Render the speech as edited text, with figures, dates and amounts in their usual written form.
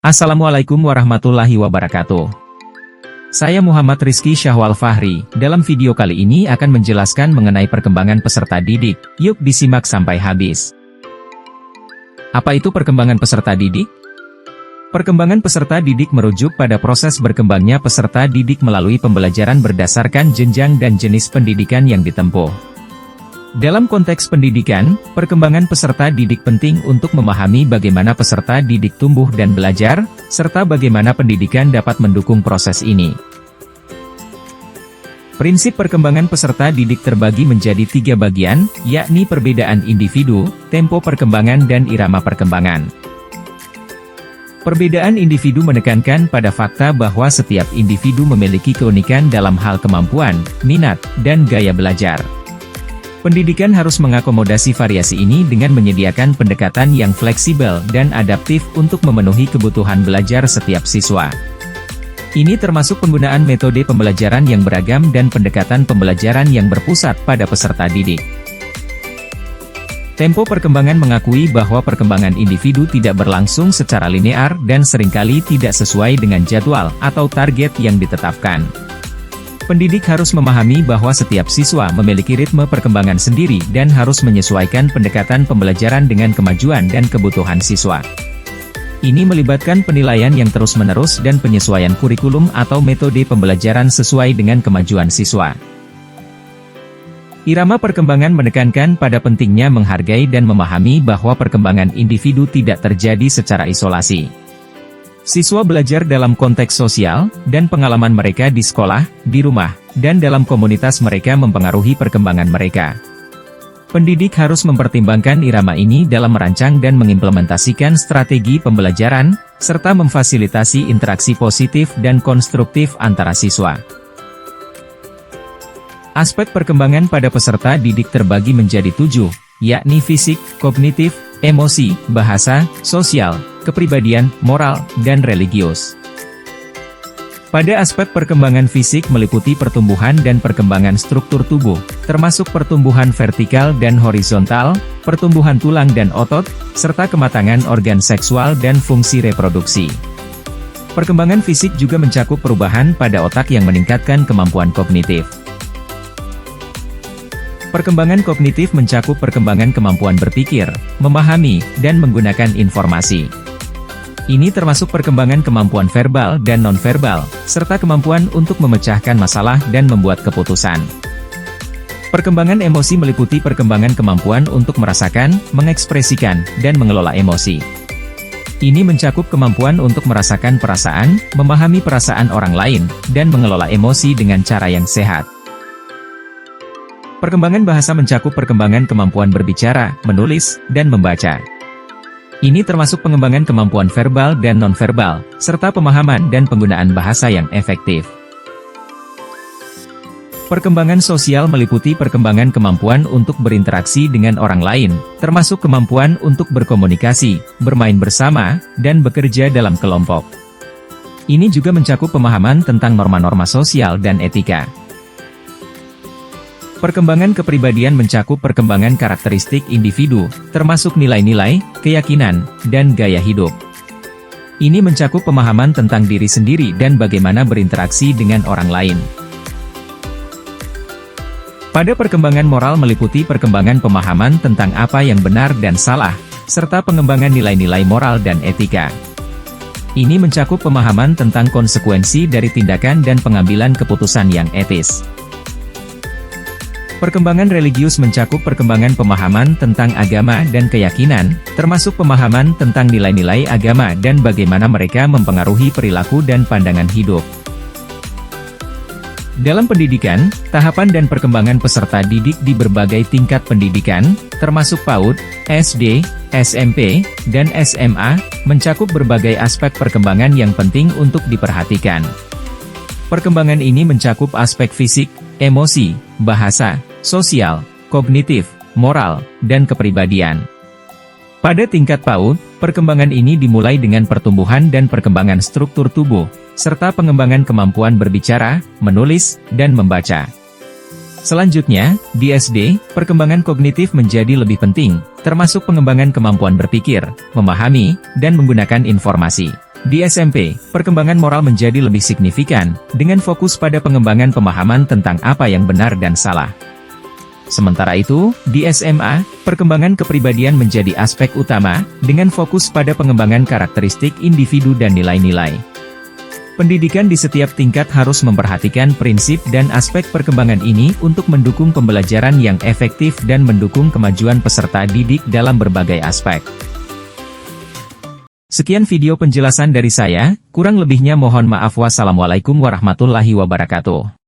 Assalamualaikum warahmatullahi wabarakatuh. Saya Muhammad Rizky Syahwal Fahri. Dalam video kali ini akan menjelaskan mengenai perkembangan peserta didik. Yuk disimak sampai habis. Apa itu perkembangan peserta didik? Perkembangan peserta didik merujuk pada proses berkembangnya peserta didik melalui pembelajaran berdasarkan jenjang dan jenis pendidikan yang ditempuh. Dalam konteks pendidikan, perkembangan peserta didik penting untuk memahami bagaimana peserta didik tumbuh dan belajar, serta bagaimana pendidikan dapat mendukung proses ini. Prinsip perkembangan peserta didik terbagi menjadi 3 bagian, yakni perbedaan individu, tempo perkembangan dan irama perkembangan. Perbedaan individu menekankan pada fakta bahwa setiap individu memiliki keunikan dalam hal kemampuan, minat, dan gaya belajar. Pendidikan harus mengakomodasi variasi ini dengan menyediakan pendekatan yang fleksibel dan adaptif untuk memenuhi kebutuhan belajar setiap siswa. Ini termasuk penggunaan metode pembelajaran yang beragam dan pendekatan pembelajaran yang berpusat pada peserta didik. Tempo perkembangan mengakui bahwa perkembangan individu tidak berlangsung secara linear dan seringkali tidak sesuai dengan jadwal atau target yang ditetapkan. Pendidik harus memahami bahwa setiap siswa memiliki ritme perkembangan sendiri dan harus menyesuaikan pendekatan pembelajaran dengan kemajuan dan kebutuhan siswa. Ini melibatkan penilaian yang terus-menerus dan penyesuaian kurikulum atau metode pembelajaran sesuai dengan kemajuan siswa. Irama perkembangan menekankan pada pentingnya menghargai dan memahami bahwa perkembangan individu tidak terjadi secara isolasi. Siswa belajar dalam konteks sosial, dan pengalaman mereka di sekolah, di rumah, dan dalam komunitas mereka mempengaruhi perkembangan mereka. Pendidik harus mempertimbangkan irama ini dalam merancang dan mengimplementasikan strategi pembelajaran, serta memfasilitasi interaksi positif dan konstruktif antara siswa. Aspek perkembangan pada peserta didik terbagi menjadi 7, yakni fisik, kognitif, emosi, bahasa, sosial, kepribadian, moral, dan religius. Pada aspek perkembangan fisik meliputi pertumbuhan dan perkembangan struktur tubuh, termasuk pertumbuhan vertikal dan horizontal, pertumbuhan tulang dan otot, serta kematangan organ seksual dan fungsi reproduksi. Perkembangan fisik juga mencakup perubahan pada otak yang meningkatkan kemampuan kognitif. Perkembangan kognitif mencakup perkembangan kemampuan berpikir, memahami, dan menggunakan informasi. Ini termasuk perkembangan kemampuan verbal dan nonverbal, serta kemampuan untuk memecahkan masalah dan membuat keputusan. Perkembangan emosi meliputi perkembangan kemampuan untuk merasakan, mengekspresikan, dan mengelola emosi. Ini mencakup kemampuan untuk merasakan perasaan, memahami perasaan orang lain, dan mengelola emosi dengan cara yang sehat. Perkembangan bahasa mencakup perkembangan kemampuan berbicara, menulis, dan membaca. Ini termasuk pengembangan kemampuan verbal dan nonverbal, serta pemahaman dan penggunaan bahasa yang efektif. Perkembangan sosial meliputi perkembangan kemampuan untuk berinteraksi dengan orang lain, termasuk kemampuan untuk berkomunikasi, bermain bersama, dan bekerja dalam kelompok. Ini juga mencakup pemahaman tentang norma-norma sosial dan etika. Perkembangan kepribadian mencakup perkembangan karakteristik individu, termasuk nilai-nilai, keyakinan, dan gaya hidup. Ini mencakup pemahaman tentang diri sendiri dan bagaimana berinteraksi dengan orang lain. Pada perkembangan moral meliputi perkembangan pemahaman tentang apa yang benar dan salah, serta pengembangan nilai-nilai moral dan etika. Ini mencakup pemahaman tentang konsekuensi dari tindakan dan pengambilan keputusan yang etis. Perkembangan religius mencakup perkembangan pemahaman tentang agama dan keyakinan, termasuk pemahaman tentang nilai-nilai agama dan bagaimana mereka mempengaruhi perilaku dan pandangan hidup. Dalam pendidikan, tahapan dan perkembangan peserta didik di berbagai tingkat pendidikan, termasuk PAUD, SD, SMP, dan SMA, mencakup berbagai aspek perkembangan yang penting untuk diperhatikan. Perkembangan ini mencakup aspek fisik, emosi, bahasa, sosial, kognitif, moral, dan kepribadian. Pada tingkat PAUD, perkembangan ini dimulai dengan pertumbuhan dan perkembangan struktur tubuh, serta pengembangan kemampuan berbicara, menulis, dan membaca. Selanjutnya, di SD, perkembangan kognitif menjadi lebih penting, termasuk pengembangan kemampuan berpikir, memahami, dan menggunakan informasi. Di SMP, perkembangan moral menjadi lebih signifikan, dengan fokus pada pengembangan pemahaman tentang apa yang benar dan salah. Sementara itu, di SMA, perkembangan kepribadian menjadi aspek utama, dengan fokus pada pengembangan karakteristik individu dan nilai-nilai. Pendidikan di setiap tingkat harus memperhatikan prinsip dan aspek perkembangan ini untuk mendukung pembelajaran yang efektif dan mendukung kemajuan peserta didik dalam berbagai aspek. Sekian video penjelasan dari saya, kurang lebihnya mohon maaf. Wassalamualaikum warahmatullahi wabarakatuh.